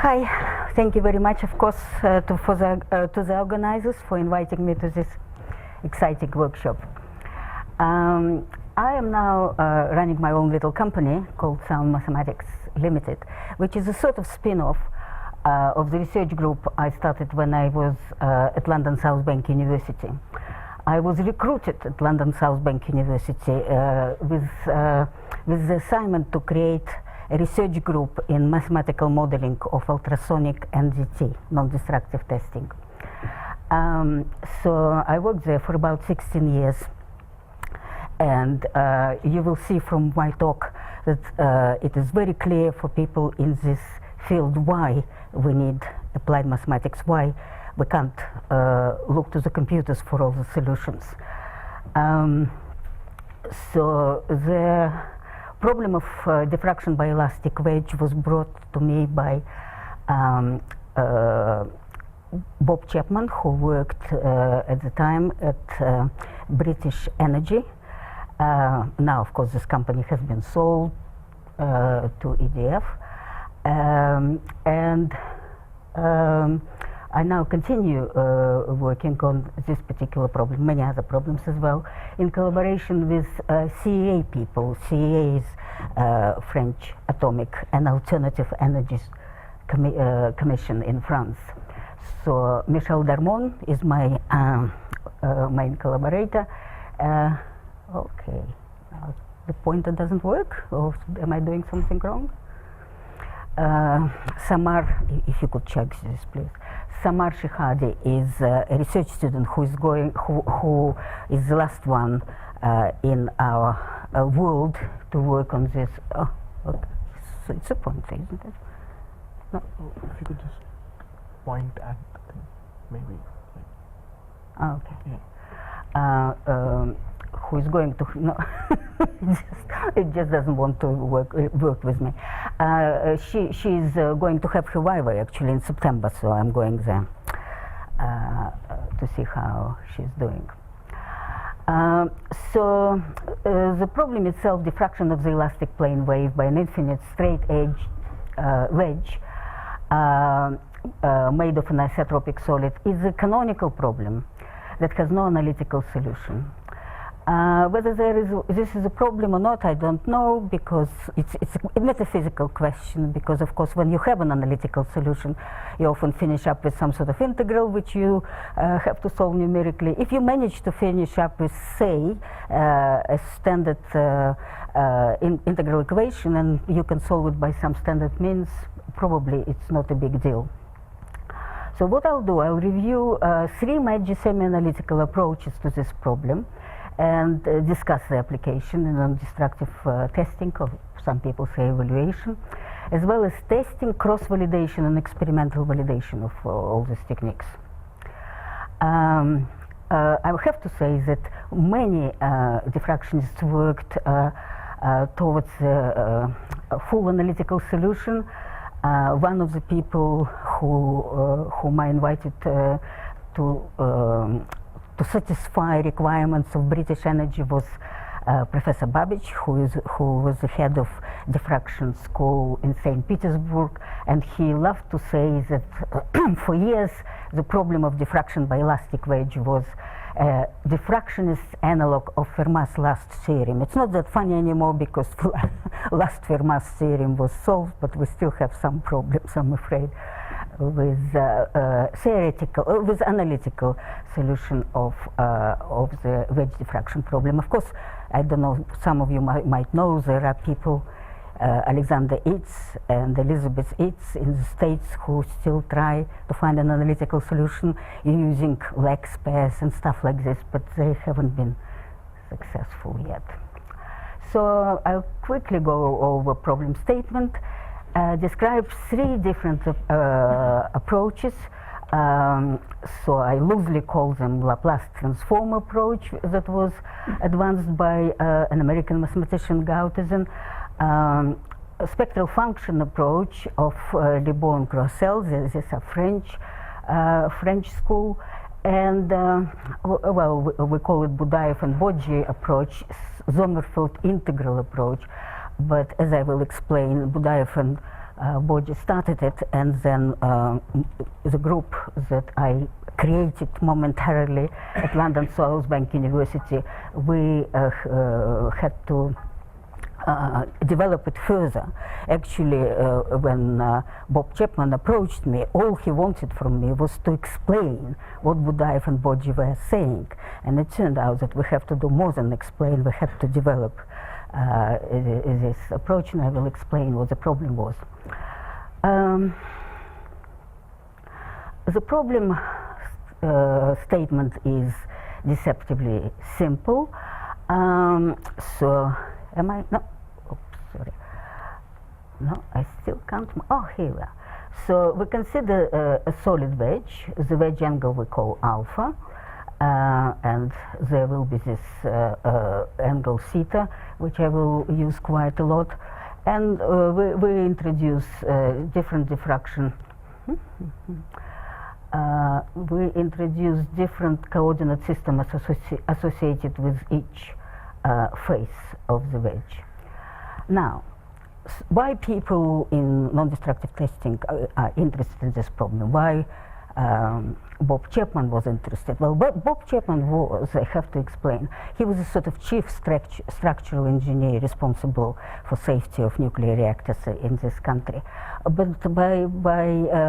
Hi, thank you very much, of course, to the organizers for inviting me to this exciting workshop. I am now running my own little company called Sound Mathematics Limited, which is a sort of spin-off of the research group I started when I was at London South Bank University. I was recruited at London South Bank University with the assignment to create a research group in mathematical modeling of ultrasonic NDT, non-destructive testing. So I worked there for about 16 years, and you will see from my talk that it is very clear for people in this field why we need applied mathematics, why we can't look to the computers for all the solutions. So the problem of diffraction by elastic wedge was brought to me by Bob Chapman, who worked at the time at British Energy. Now, of course, this company has been sold to EDF, and I now continue working on this particular problem, many other problems as well, in collaboration with CEA people. CEA is French Atomic and Alternative Energies Commission in France. So Michel is my main collaborator. Okay, the pointer doesn't work, or am I doing something wrong? Samar, if you could check this, please. Samar Chehade is a research student who is the last one in our world to work on this. Oh, okay. So it's a pointer, isn't it? No. If you could just point at the thing, maybe. Okay. Yeah. Who is going to no it just doesn't want to work with me. She's going to have revival actually in September, so I'm going there to see how she's doing. So the problem itself, diffraction of the elastic plane wave by an infinite straight edge wedge made of an isotropic solid, is a canonical problem that has no analytical solution. Whether this is a problem or not, I don't know, because it's a metaphysical question, because of course when you have an analytical solution, you often finish up with some sort of integral which you have to solve numerically. If you manage to finish up with, say, a standard integral equation, and you can solve it by some standard means, probably it's not a big deal. So what I'll do, I'll review three major semi-analytical approaches to this problem, and discuss the application in non-destructive testing, or some people say evaluation, as well as testing, cross-validation, and experimental validation of all these techniques. I have to say that many diffractionists worked towards a full analytical solution. One of the people whom I invited to satisfy requirements of British Energy was Professor Babbage, who was the head of diffraction school in St. Petersburg, and he loved to say that for years the problem of diffraction by elastic wedge was a diffractionist analog of Fermat's last theorem. It's not that funny anymore because last Fermat's theorem was solved, but we still have some problems, I'm afraid, with with analytical solution of the wedge diffraction problem. Of course, I don't know, some of you might know there are people, Alexander Itz and Elizabeth Itz in the States, who still try to find an analytical solution using Lex pairs and stuff like this, but they haven't been successful yet. So I'll quickly go over problem statement. Describes three different approaches. So I loosely call them Laplace transform approach, that was advanced by an American mathematician, Gautezin, a spectral function approach of Lebon and Grossel. This is a French school, and well, we call it Budayev and Bodji approach, Sommerfeld integral approach. But as I will explain, Budayev and body started it, and then the group that I created momentarily at London South Bank University, we had to develop it further. Actually, when Bob Chapman approached me, all he wanted from me was to explain what Budaev and Bodji were saying. And it turned out that we have to do more than explain, we had to develop this approach, and I will explain what the problem was. The problem statement is deceptively simple. So, am I? No. Oops, sorry. No, I still can't. Oh, here we are. So we consider a solid wedge. The wedge angle we call alpha, and there will be this angle theta, which I will use quite a lot. And we introduce different diffraction. We introduce different coordinate systems associated with each face of the wedge. Now, why people in non-destructive testing are interested in this problem? Why Bob Chapman was interested? Well, Bob Chapman was, I have to explain, he was a sort of chief structural engineer responsible for safety of nuclear reactors in this country. But by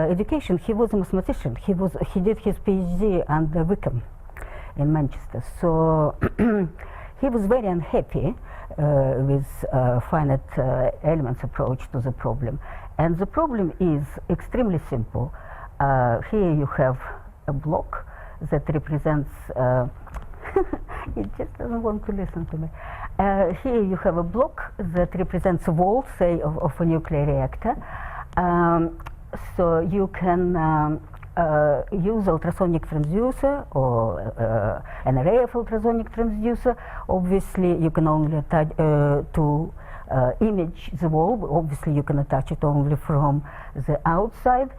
education, he was a mathematician. He did his PhD under Wickham in Manchester. So he was very unhappy with finite elements approach to the problem. And the problem is extremely simple. Here you have a block that represents, it just doesn't want to listen to me. Here you have a block that represents a wall, say, of a nuclear reactor. So you can use ultrasonic transducer or an array of ultrasonic transducer. Obviously, you can only attach to image the wall. Obviously, you can attach it only from the outside.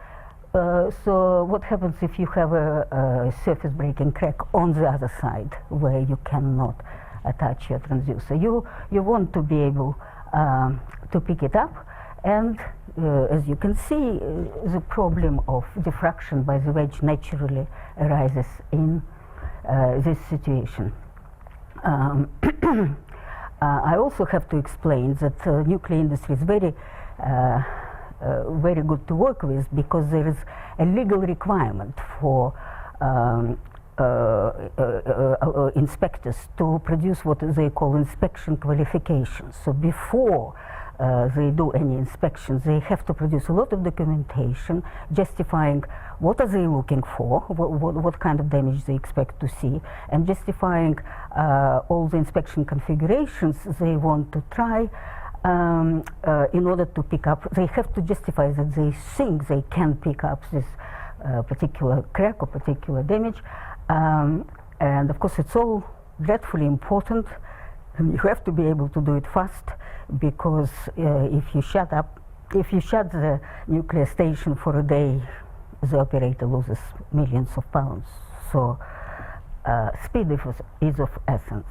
So what happens if you have a surface breaking crack on the other side where you cannot attach your transducer? You want to be able to pick it up, and as you can see, the problem of diffraction by the wedge naturally arises in this situation. I also have to explain that nuclear industry is very good to work with, because there is a legal requirement for inspectors to produce what they call inspection qualifications. So before they do any inspections, they have to produce a lot of documentation justifying what are they looking for, what kind of damage they expect to see, and justifying all the inspection configurations they want to try. In order to pick up, they have to justify that they think they can pick up this particular crack or particular damage. And of course, it's all dreadfully important, and you have to be able to do it fast, because if you shut the nuclear station for a day, the operator loses millions of pounds. So speed is of essence.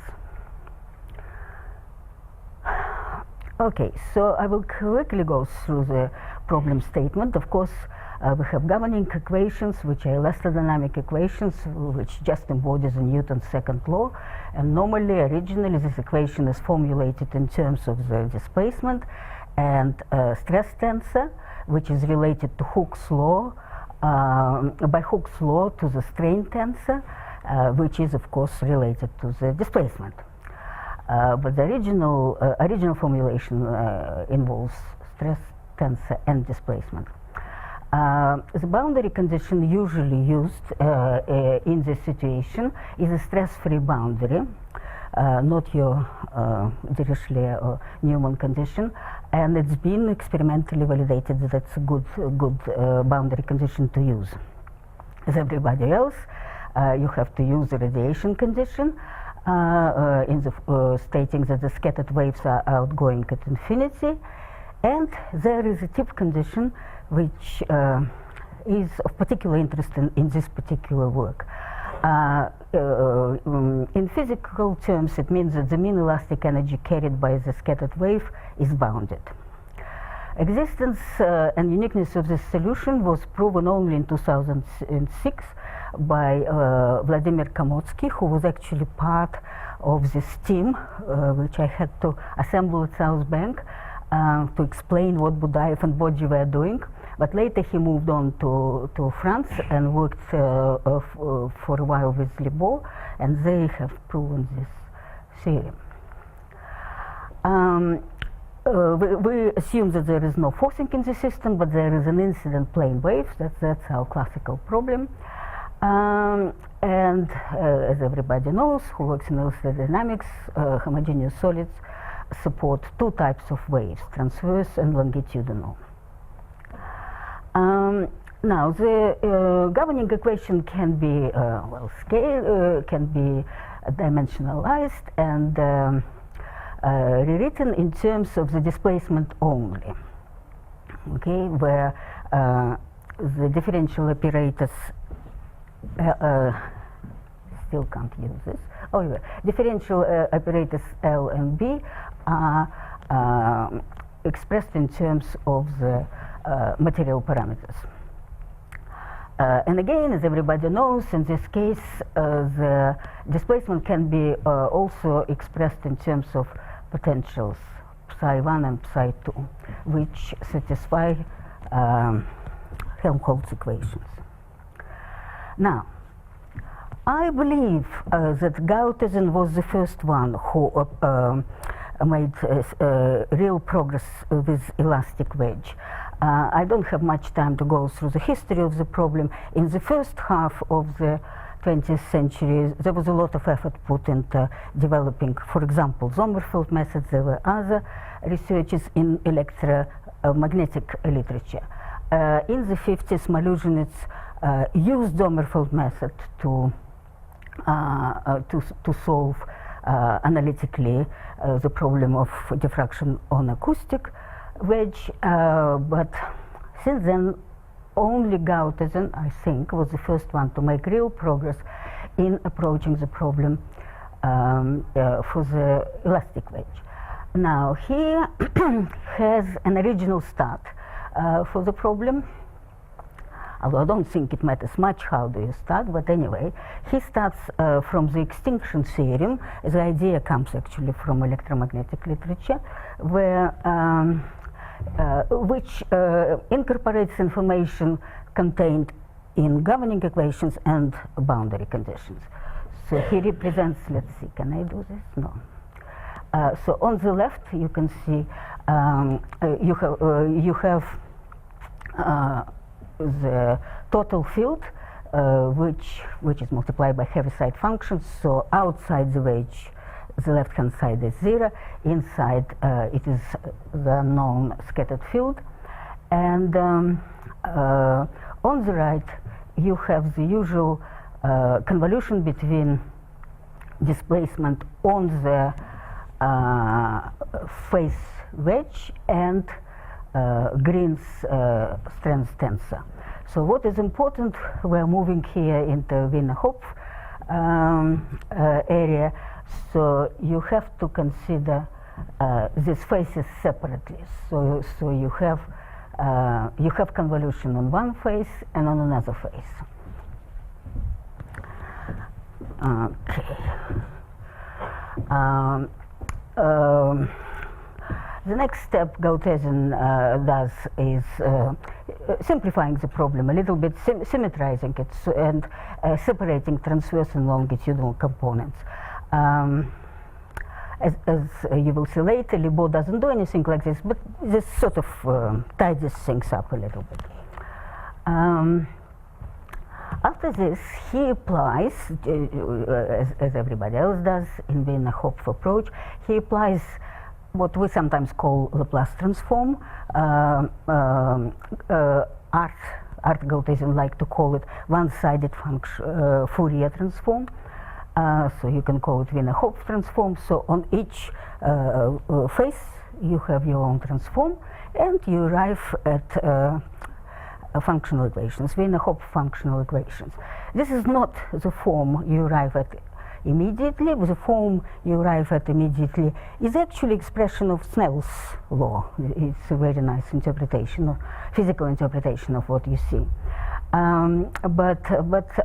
Okay, so I will quickly go through the problem statement. Of course, we have governing equations, which are elastodynamic equations, which just embodies Newton's second law. And normally, originally, this equation is formulated in terms of the displacement and stress tensor, which is related to Hooke's law, by Hooke's law to the strain tensor, which is, of course, related to the displacement. But the original formulation involves stress tensor and displacement. The boundary condition usually used in this situation is a stress-free boundary, not your Dirichlet or Newman condition, and it's been experimentally validated that it's a good boundary condition to use. As everybody else, you have to use the radiation condition, in the stating that the scattered waves are outgoing at infinity, and there is a tip condition which is of particular interest in this particular work. In physical terms, it means that the mean elastic energy carried by the scattered wave is bounded. Existence and uniqueness of this solution was proven only in 2006 by Vladimir Komotsky, who was actually part of this team, which I had to assemble at South Bank to explain what Budaev and Bodji were doing. But later he moved on to France and worked for a while with Libor, and they have proven this theorem. We assume that there is no forcing in the system, but there is an incident plane wave. That's our classical problem. And as everybody knows who works in electrodynamics, homogeneous solids support two types of waves, transverse and longitudinal. Now, the governing equation can be can be dimensionalized and rewritten in terms of the displacement only. Okay, where the differential apparatus still can't use this. Oh, yeah. Differential apparatus L and B are expressed in terms of the material parameters. And again, as everybody knows, in this case, the displacement can be also expressed in terms of potentials psi1 and psi2, which satisfy Helmholtz equations. Now, I believe that Gauthausen was the first one who made real progress with elastic wedge. I don't have much time to go through the history of the problem. In the first half of the 20th century, there was a lot of effort put into developing, for example, Sommerfeld methods. There were other researches in electromagnetic literature. In the 50s, Maluzhinets used Sommerfeld method to solve analytically the problem of diffraction on acoustic wedge, but since then only Gauthausen, I think, was the first one to make real progress in approaching the problem for the elastic wedge. Now, he has an original start for the problem, although I don't think it matters much how do you start, but anyway, he starts from the extinction theorem. The idea comes actually from electromagnetic literature, where which incorporates information contained in governing equations and boundary conditions. So he represents, let's see, can I do this? No. So on the left, you can see you have the total field, which is multiplied by Heaviside functions. So outside the wedge, the left-hand side is 0. Inside, it is the known scattered field. And on the right, you have the usual convolution between displacement on the face wedge and Green's strength tensor. So what is important, we're moving here into Wiener-Hopf area, so you have to consider these faces separately. So you have convolution on one face and on another face. Okay. The next step Gauthausen does is simplifying the problem a little bit, symmetrizing it, and separating transverse and longitudinal components. As you will see later, Libor doesn't do anything like this, but this sort of tidies things up a little bit. After this, he applies, as everybody else does in the Wiener-Hopf approach, he applies what we sometimes call Laplace transform. Art Gauthausen like to call it one-sided Fourier transform. So you can call it Wiener-Hopf transform. So on each face, you have your own transform, and you arrive at functional equations, Wiener-Hopf functional equations. This is not the form you arrive at immediately. The form you arrive at immediately is actually expression of Snell's law. It's a very nice interpretation, or physical interpretation of what you see. But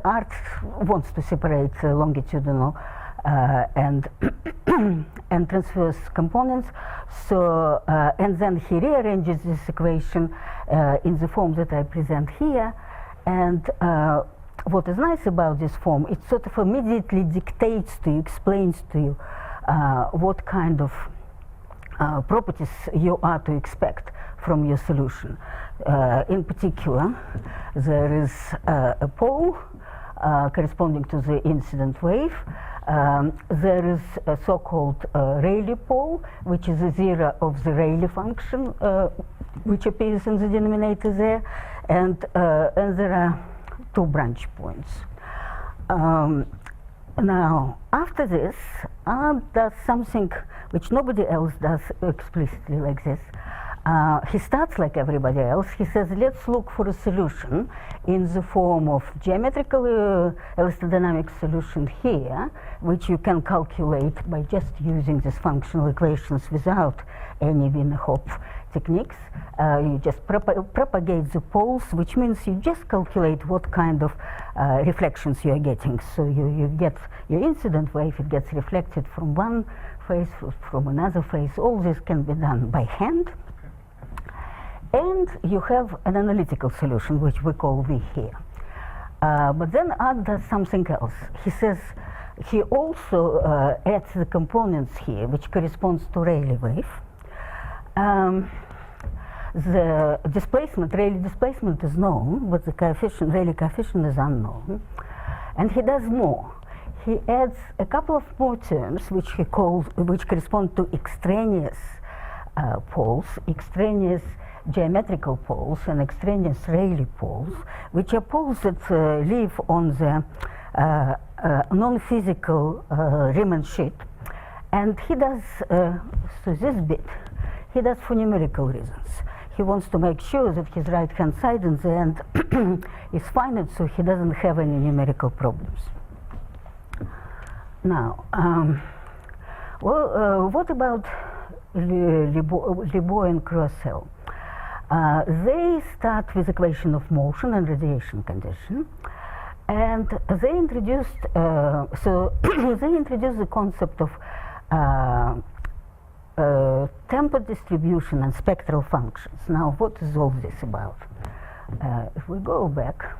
art wants to separate longitudinal and and transverse components. So and then he rearranges this equation in the form that I present here. And what is nice about this form, it sort of immediately dictates to you, explains to you what kind of properties you are to expect from your solution. In particular, there is a pole corresponding to the incident wave. There is a so-called Rayleigh pole, which is a zero of the Rayleigh function, which appears in the denominator there, and there are two branch points. Now, after this, Art does something which nobody else does explicitly like this. He starts like everybody else. He says, let's look for a solution in the form of geometrical elastodynamic solution here, which you can calculate by just using these functional equations without any Wiener-Hopf techniques. You just propagate the poles, which means you just calculate what kind of reflections you are getting. So you get your incident wave, it gets reflected from one phase, from another phase. All this can be done by hand. And you have an analytical solution, which we call V here. But then Art does something else. He says he also adds the components here, which corresponds to Rayleigh wave. The displacement, Rayleigh displacement is known, but the coefficient, Rayleigh coefficient is unknown. And he does more. He adds a couple of more terms, which he calls, which correspond to extraneous poles, extraneous geometrical poles and extraneous Rayleigh poles, which are poles that live on the non-physical Riemann sheet. And he does, so this bit, he does for numerical reasons. He wants to make sure that his right-hand side in the end is finite, so he doesn't have any numerical problems. Now, what about Lebon and Croissel? They start with equation of motion and radiation condition, and they introduced they introduced the concept of tempo distribution and spectral functions. Now, what is all this about? If we go back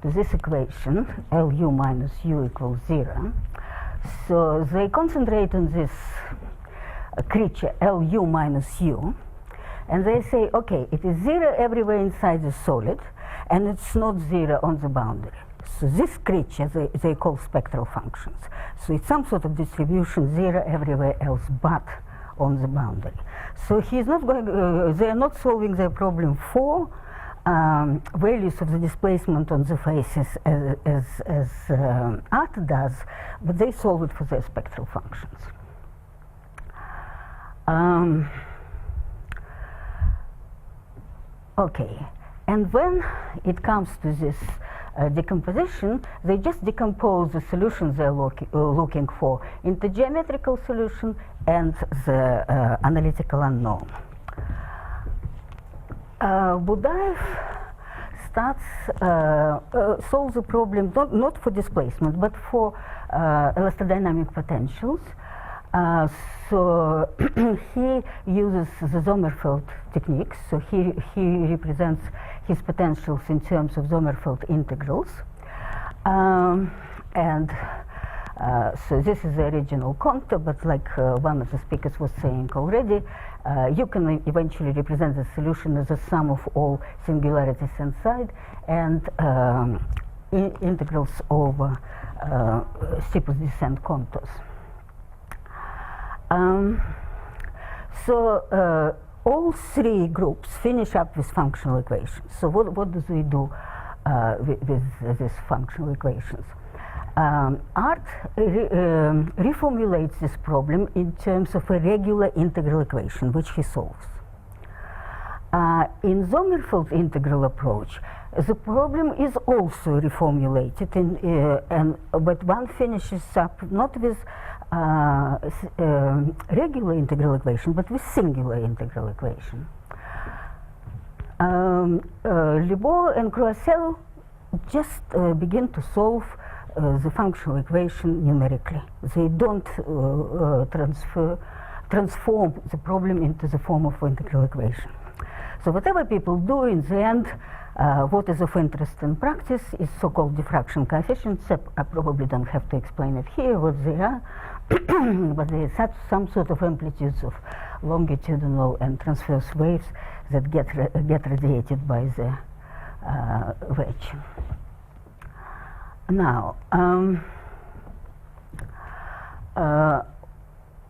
to this equation, Lu minus u equals 0, so they concentrate on this creature Lu minus u, and they say, okay, it is 0 everywhere inside the solid, and it's not 0 on the boundary. So this creature they call spectral functions. So it's some sort of distribution 0 everywhere else but on the boundary. So he's not going, they are not solving their problem for values of the displacement on the faces as Art does, but they solve it for their spectral functions. Okay, and when it comes to this decomposition, they just decompose the solutions they're looking for into geometrical solution and the analytical unknown. Budaev starts solves the problem not for displacement but for elastodynamic potentials. So he uses the Sommerfeld techniques. So he represents his potentials in terms of Sommerfeld integrals. So this is the original contour, but like one of the speakers was saying already, you can eventually represent the solution as a sum of all singularities inside and integrals over steepest descent contours. All three groups finish up with functional equations. So what do we do with these functional equations? Art reformulates this problem in terms of a regular integral equation, which he solves. In Sommerfeld integral approach, the problem is also reformulated, but one finishes up not with regular integral equation, but with singular integral equation. Lebor and Croisel just begin to solve the functional equation numerically. They don't transform the problem into the form of integral equation. So whatever people do in the end, what is of interest in practice is so-called diffraction coefficients. I probably don't have to explain it here what they are, but they are some sort of amplitudes of longitudinal and transverse waves that get radiated by the wedge. Now,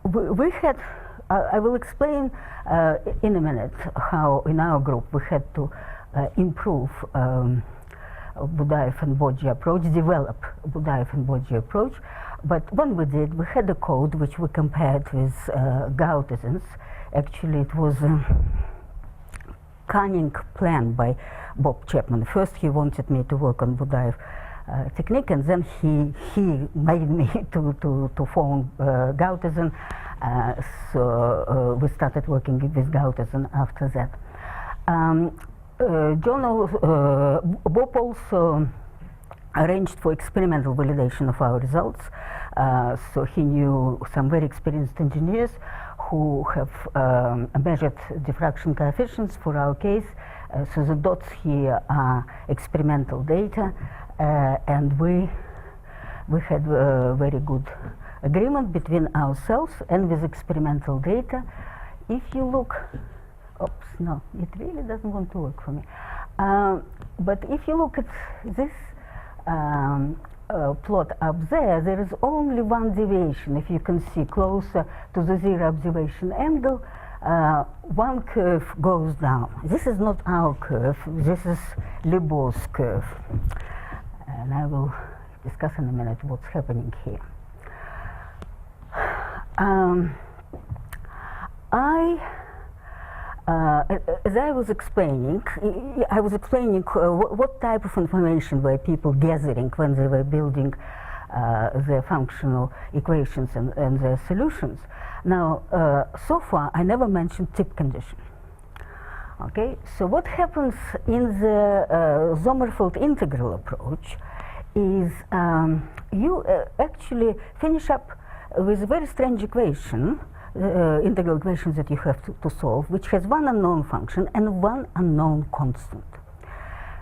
we had, I will explain in a minute how in our group we had to improve Budaev and Bodji approach, develop Budaev and Bodji approach. But when we did, we had a code which we compared with Gautheson's. Actually, it was a cunning plan by Bob Chapman. First, he wanted me to work on Budaev technique, and then he made me to form Gautheson. So we started working with Gautheson after that. Bob also arranged for experimental validation of our results. So he knew some very experienced engineers who have measured diffraction coefficients for our case. So the dots here are experimental data, and we had a very good agreement between ourselves and with experimental data. If you look, oops, no, it really doesn't want to work for me. But if you look at this plot up there, there is only one deviation. If you can see closer to the zero observation angle, one curve goes down. This is not our curve, this is Lebor's curve. And I will discuss in a minute what's happening here. As I was explaining, what type of information were people gathering when they were building their functional equations and their solutions. Now, so far, I never mentioned tip condition. Okay, so what happens in the Sommerfeld integral approach is you actually finish up with a very strange equation, integral equations that you have to solve, which has one unknown function and one unknown constant.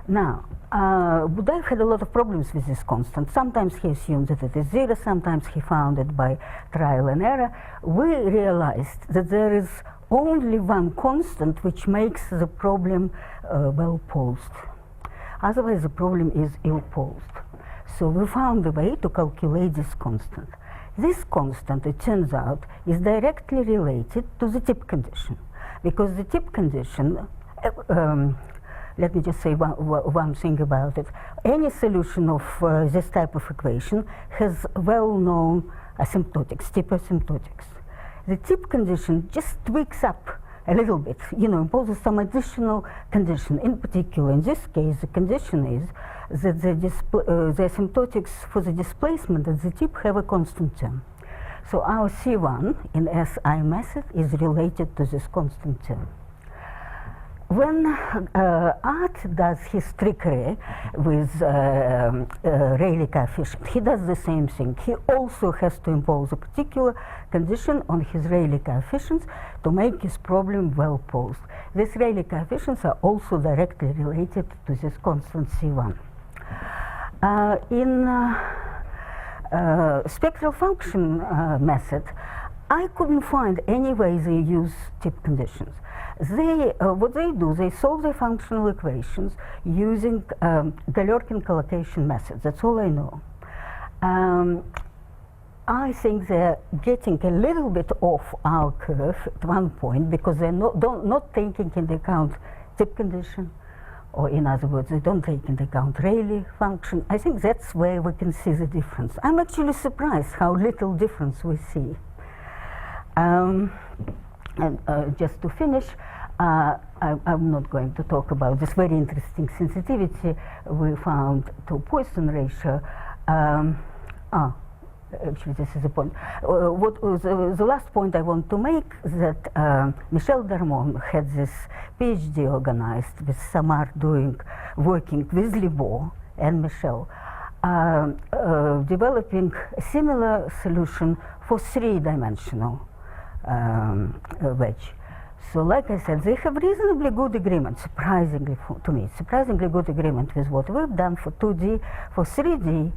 Now, Budaev had a lot of problems with this constant. Sometimes he assumed that it is zero, sometimes he found it by trial and error. We realized that there is only one constant which makes the problem well posed. Otherwise, the problem is ill posed. So we found a way to calculate this constant. This constant, it turns out, is directly related to the tip condition, because the tip condition, let me just say one thing about it. Any solution of this type of equation has well-known asymptotics, tip asymptotics. The tip condition just tweaks up a little bit, imposes some additional condition. In particular, in this case, the condition is that the asymptotics for the displacement at the tip have a constant term. So our C1 in SI method is related to this constant term. When Art does his trickery with Rayleigh coefficient, he does the same thing. He also has to impose a particular condition on his Rayleigh coefficients to make his problem well posed. These Rayleigh coefficients are also directly related to this constant C1. In spectral function method, I couldn't find any way they use tip conditions. What they do, they solve their functional equations using Galerkin collocation methods. That's all I know. I think they're getting a little bit off our curve at one point because they're not taking into account tip condition, or in other words, they don't take into account Rayleigh function. I think that's where we can see the difference. I'm actually surprised how little difference we see. And just to finish, I'm not going to talk about this very interesting sensitivity we found to Poisson ratio. Actually, this is the point. The last point I want to make is that Michel Darmon had this PhD organized with Samar working with Libor and Michel, developing a similar solution for three-dimensional wedge. So, like I said, they have reasonably good agreement, surprisingly to me, surprisingly good agreement with what we've done for 2D. For 3D,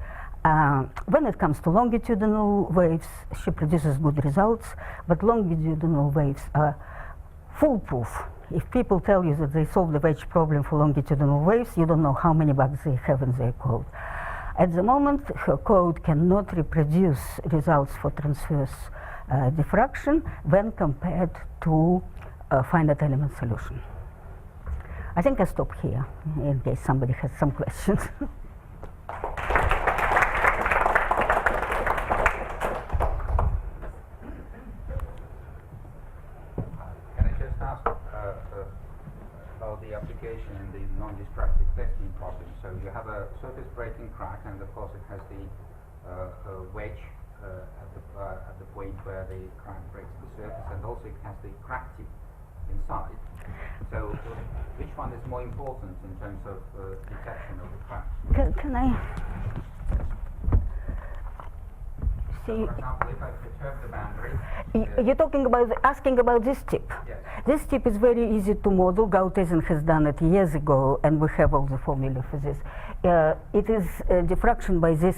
when it comes to longitudinal waves, she produces good results, but longitudinal waves are foolproof. If people tell you that they solved the wedge problem for longitudinal waves, you don't know how many bugs they have in their code. At the moment, her code cannot reproduce results for transverse diffraction when compared to a finite element solution. I think I stop here in case somebody has some questions. About the application in the non-destructive testing problem. So you have a surface breaking crack, and of course it has the wedge at the point where the crack breaks the surface, and also it has the crack tip inside. So which one is more important in terms of detection of the crack? Can I see? For example, if I perturb the boundary. You're talking about asking about this tip. Yes. This tip is very easy to model. Gautesen has done it years ago, and we have all the formula for this. It is diffraction by this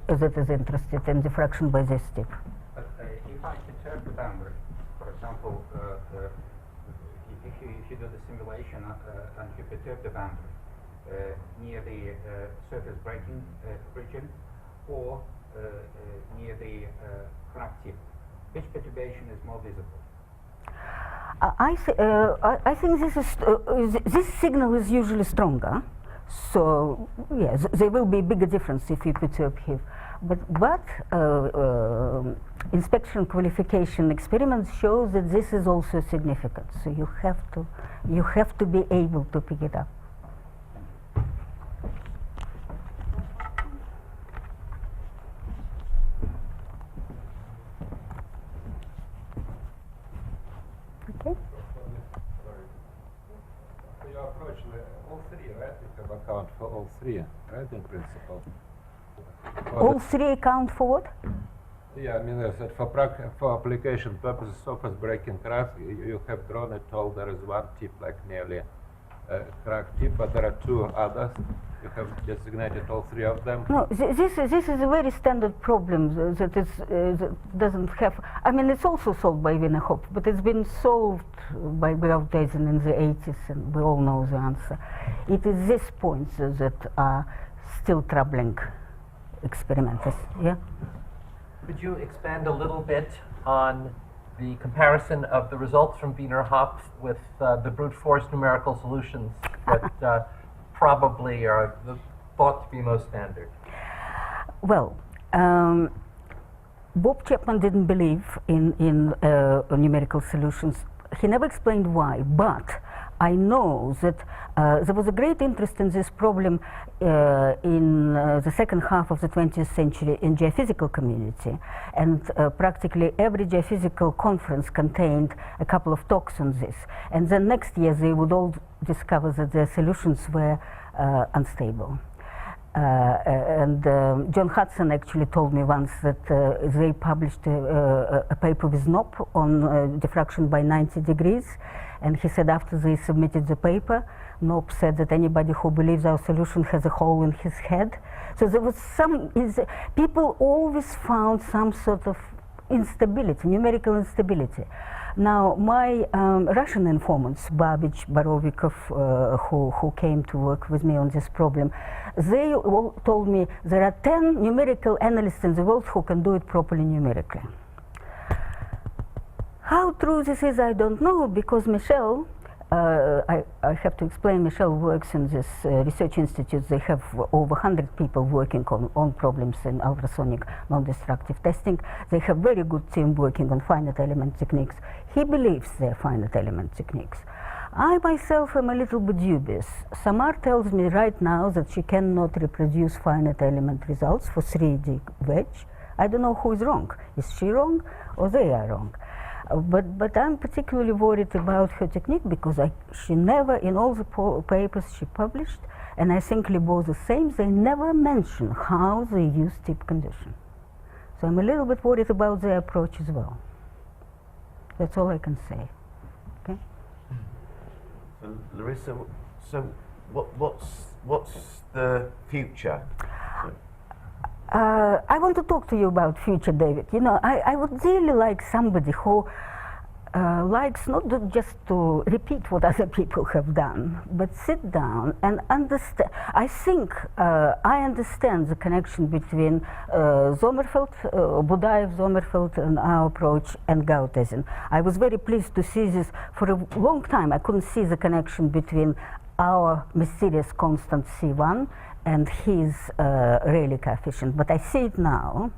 that is interested, and diffraction by this tip. But if I perturb the boundary, for example, if you do the simulation and you perturb the boundary near the surface breaking region or near the crack tip, which perturbation is more visible? I think this signal is usually stronger. So yes, there will be a bigger difference if you perturb here. But inspection qualification experiments show that this is also significant. So you have to be able to pick it up. Okay. So you approach all three, right? You have account for all three, right, in principle? All three account for what? Yeah, I mean, I said for application purposes, surface breaking crack, you have drawn it all. There is one tip, like nearly crack tip, but there are two others. You have designated all three of them. No, this is a very standard problem that doesn't have. I mean, it's also solved by Wiener-Hopf, but it's been solved by Gautesen in the 80s, and we all know the answer. It is these points that are still troubling experimenters. Yeah. Could you expand a little bit on the comparison of the results from Wiener-Hopf with the brute force numerical solutions that probably are thought to be most standard? Well, Bob Chapman didn't believe in numerical solutions. He never explained why, but I know that there was a great interest in this problem in the second half of the 20th century in geophysical community, and practically every geophysical conference contained a couple of talks on this. And then next year they would all discover that their solutions were unstable. And John Hudson actually told me once that they published a paper with Knopp on diffraction by 90 degrees, and he said after they submitted the paper, Knopp said that anybody who believes our solution has a hole in his head. So there was people always found some sort of instability, numerical instability. Now, my Russian informants, Babbage, Borovikov, who came to work with me on this problem, they all told me there are 10 numerical analysts in the world who can do it properly numerically. How true this is, I don't know, because Michel, I have to explain, Michel works in this research institute. They have over 100 people working on problems in ultrasonic non-destructive testing. They have very good team working on finite element techniques. He believes they're finite element techniques. I myself am a little bit dubious. Samar tells me right now that she cannot reproduce finite element results for 3D wedge. I don't know who is wrong. Is she wrong or they are wrong? But I'm particularly worried about her technique because she never, in all the papers she published, and I think both the same, they never mention how they use tip condition. So I'm a little bit worried about their approach as well. That's all I can say. Okay? So, Larissa, so what's the future? I want to talk to you about future, David. You know, I would really like somebody who likes not just to repeat what other people have done, but sit down and understand. I think I understand the connection between Sommerfeld, Budaev, Sommerfeld, and our approach and Gautezin. I was very pleased to see this. For a long time, I couldn't see the connection between our mysterious constant C1 and his Rayleigh coefficient, but I see it now.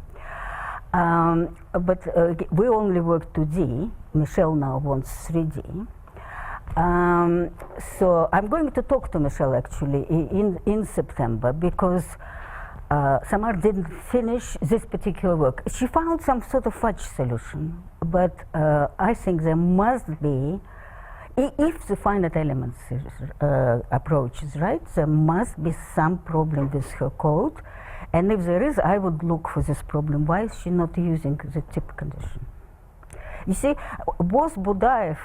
But we only work 2D. Michel now wants 3D. So I'm going to talk to Michel actually in September because Samar didn't finish this particular work. She found some sort of fudge solution, but I think there must be, if the finite elements approach is right, there must be some problem with her code. And if there is, I would look for this problem. Why is she not using the tip condition? You see, both Budaev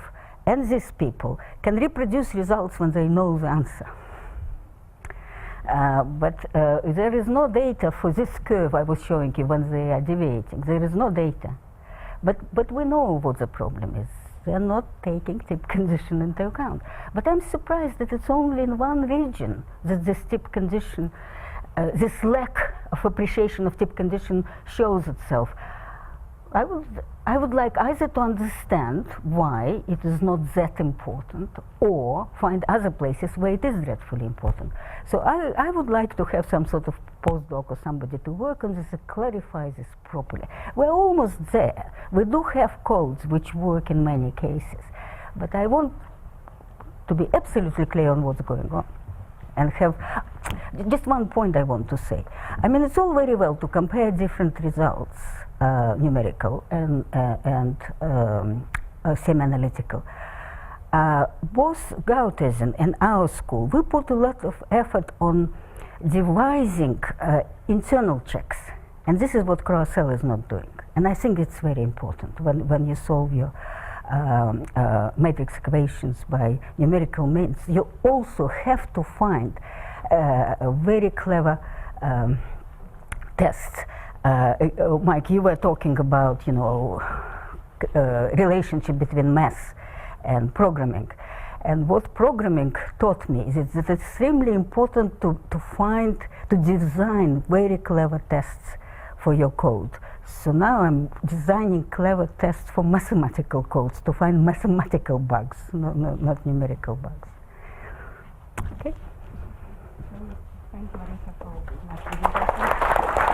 and these people can reproduce results when they know the answer. But there is no data for this curve I was showing you when they are deviating. There is no data. But we know what the problem is. They are not taking tip condition into account. But I'm surprised that it's only in one region that this tip condition, this lack of appreciation of tip condition shows itself. I would like either to understand why it is not that important or find other places where it is dreadfully important. So I would like to have some sort of postdoc or somebody to work on this and clarify this properly. We're almost there. We do have codes which work in many cases, but I want to be absolutely clear on what's going on. And have just one point I want to say. I mean, it's all very well to compare different results, numerical and semi-analytical. Both Gautezin and our school, we put a lot of effort on devising internal checks. And this is what Croissel is not doing. And I think it's very important when you solve your matrix equations by numerical means. You also have to find a very clever tests. Mike, you were talking about, you know, relationship between math and programming. And what programming taught me is that it's extremely important to design very clever tests for your code. So now I'm designing clever tests for mathematical codes to find mathematical bugs, not numerical bugs. Okay? Thank you, Larissa, for my presentation.